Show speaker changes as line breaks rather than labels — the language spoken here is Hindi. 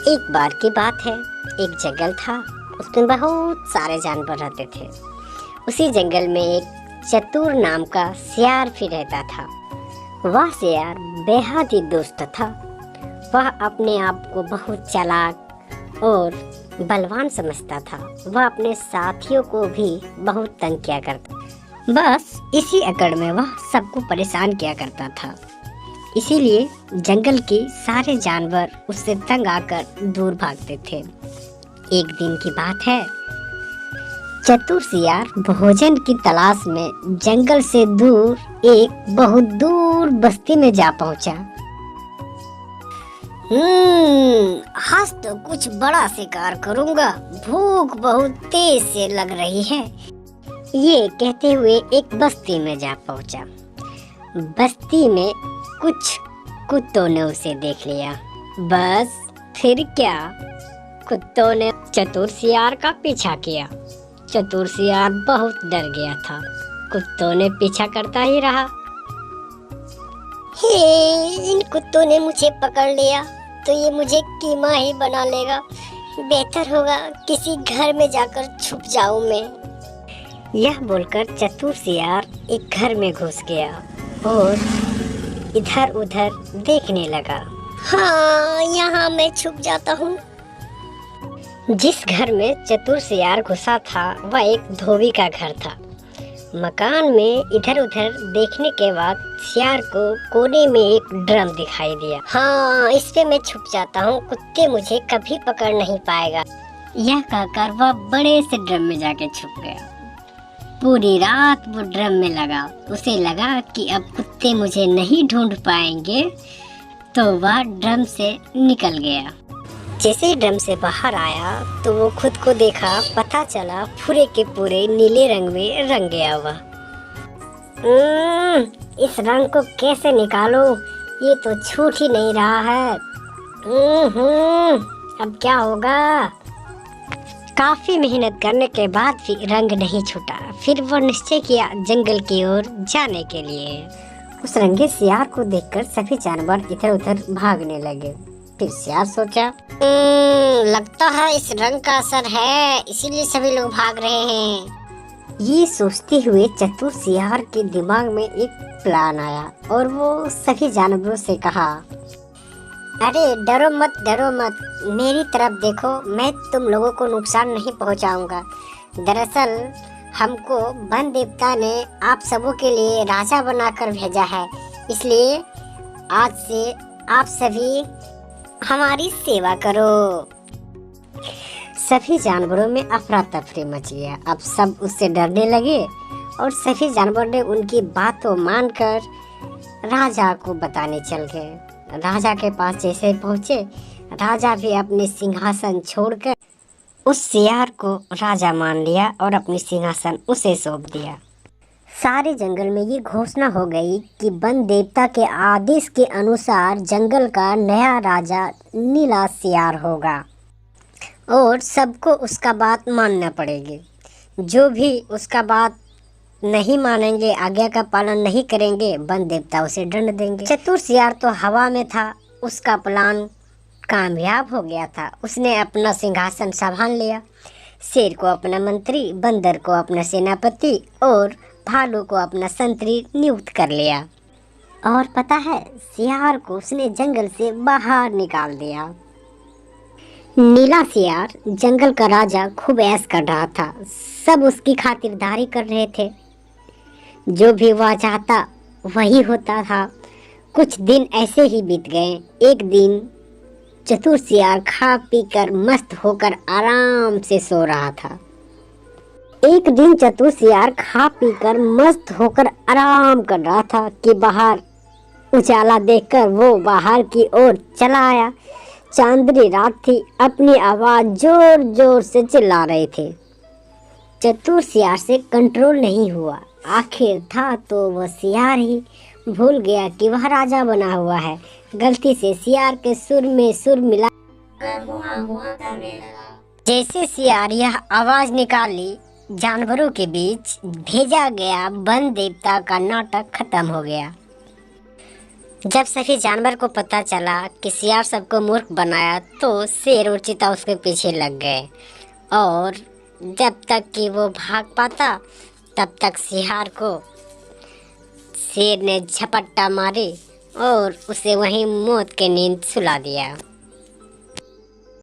एक बार की बात है, एक जंगल था। उसमें बहुत सारे जानवर रहते थे। उसी जंगल में एक चतुर नाम का सियार भी रहता था। वह सियार बेहद ही दुष्ट था। वह अपने आप को बहुत चालाक और बलवान समझता था। वह अपने साथियों को भी बहुत तंग किया करता। बस इसी अकड़ में वह सबको परेशान किया करता था। इसीलिए जंगल के सारे जानवर उससे तंग आकर दूर भागते थे। एक दिन की बात है, चतुर सियार भोजन की तलाश में जंगल से दूर एक बहुत दूर बस्ती में जा पहुंचा। आज तो कुछ बड़ा शिकार करूंगा, भूख बहुत तेज से लग रही है। ये कहते हुए एक बस्ती में जा पहुंचा। बस्ती में कुछ कुत्तों ने उसे देख लिया। बस फिर क्या, कुत्तों ने चतुर सियार का पीछा किया। चतुर सियार बहुत डर गया था। कुत्तों ने पीछा करता ही रहा। हे, इन कुत्तों ने मुझे पकड़ लिया तो ये मुझे कीमा ही बना लेगा। बेहतर होगा किसी घर में जाकर छुप जाऊं मैं। यह बोलकर चतुर सियार एक घर में घुस गया और इधर उधर देखने लगा। हाँ, यहाँ मैं छुप जाता हूँ। जिस घर में चतुर सियार घुसा था वह एक धोबी का घर था। मकान में इधर उधर देखने के बाद सियार को कोने में एक ड्रम दिखाई दिया। हाँ, इस पे मैं छुप जाता हूँ, कुत्ते मुझे कभी पकड़ नहीं पाएगा। यह कहकर वह बड़े से ड्रम में जाके छुप गया। पूरी रात वो ड्रम में लगा। उसे लगा कि अब कुत्ते मुझे नहीं ढूंढ पाएंगे, तो वह ड्रम से निकल गया। जैसे ही ड्रम से बाहर आया तो वो खुद को देखा। पता चला पूरे के पूरे नीले रंग में रंग गया हुआ। इस रंग को कैसे निकालूं? ये तो छूट ही नहीं रहा है। अब क्या होगा? काफी मेहनत करने के बाद भी रंग नहीं छूटा। फिर वो निश्चय किया जंगल की ओर जाने के लिए। उस रंगे सियार को देखकर सभी जानवर इधर उधर भागने लगे। फिर सियार सोचा, लगता है इस रंग का असर है, इसीलिए सभी लोग भाग रहे हैं। ये सोचते हुए चतुर सियार के दिमाग में एक प्लान आया और वो सभी जानवरों से कहा, अरे डरो मत, मेरी तरफ देखो, मैं तुम लोगों को नुकसान नहीं पहुंचाऊंगा। दरअसल हमको वन देवता ने आप सबों के लिए राजा बनाकर भेजा है, इसलिए आज से आप सभी हमारी सेवा करो। सभी जानवरों में अफरा तफरी मच गया। अब सब उससे डरने लगे और सभी जानवर ने उनकी बातों मानकर राजा को बताने चल गए। राजा के पास जैसे पहुंचे, राजा भी अपने सिंहासन छोड़कर उस सियार को राजा मान लिया और अपनी सिंहासन उसे सौंप दिया। सारे जंगल में ये घोषणा हो गई कि वन देवता के आदेश के अनुसार जंगल का नया राजा नीला सियार होगा और सबको उसका बात मानना पड़ेगी। जो भी उसका बात नहीं मानेंगे, आज्ञा का पालन नहीं करेंगे, वन देवता उसे दंड देंगे। चतुर सियार तो हवा में था। उसका प्लान कामयाब हो गया था। उसने अपना सिंहासन संभाल लिया। शेर को अपना मंत्री, बंदर को अपना सेनापति और भालू को अपना संतरी नियुक्त कर लिया। और पता है, सियार को उसने जंगल से बाहर निकाल दिया। नीला सियार जंगल का राजा खूब ऐश कर रहा था। सब उसकी खातिरदारी कर रहे थे। जो भी वह चाहता वही होता था। कुछ दिन ऐसे ही बीत गए। एक दिन चतुर सियार खा पी कर मस्त होकर आराम से सो रहा था। एक दिन चतुर सियार खा पी कर मस्त होकर आराम कर रहा था कि बाहर उजाला देखकर वो बाहर की ओर चला आया। चांदनी रात थी। अपनी आवाज जोर जोर से चिल्ला रहे थे। चतुर सियार से कंट्रोल नहीं हुआ। आखिर था तो वह सियार ही भूल गया कि वह राजा बना हुआ है। गलती से सियार के सुर में सुर मिला करने लगा। जैसे सियार यह आवाज निकाली, जानवरों के बीच भेजा गया वन देवता का नाटक खत्म हो गया। जब सभी जानवर को पता चला कि शियार सबको मूर्ख बनाया तो शेर और चीता उसके पीछे लग गए और जब तक कि वो भाग पाता तब तक शियार को शेर ने झपट्टा मारी और उसे वहीं मौत की नींद सुला दिया।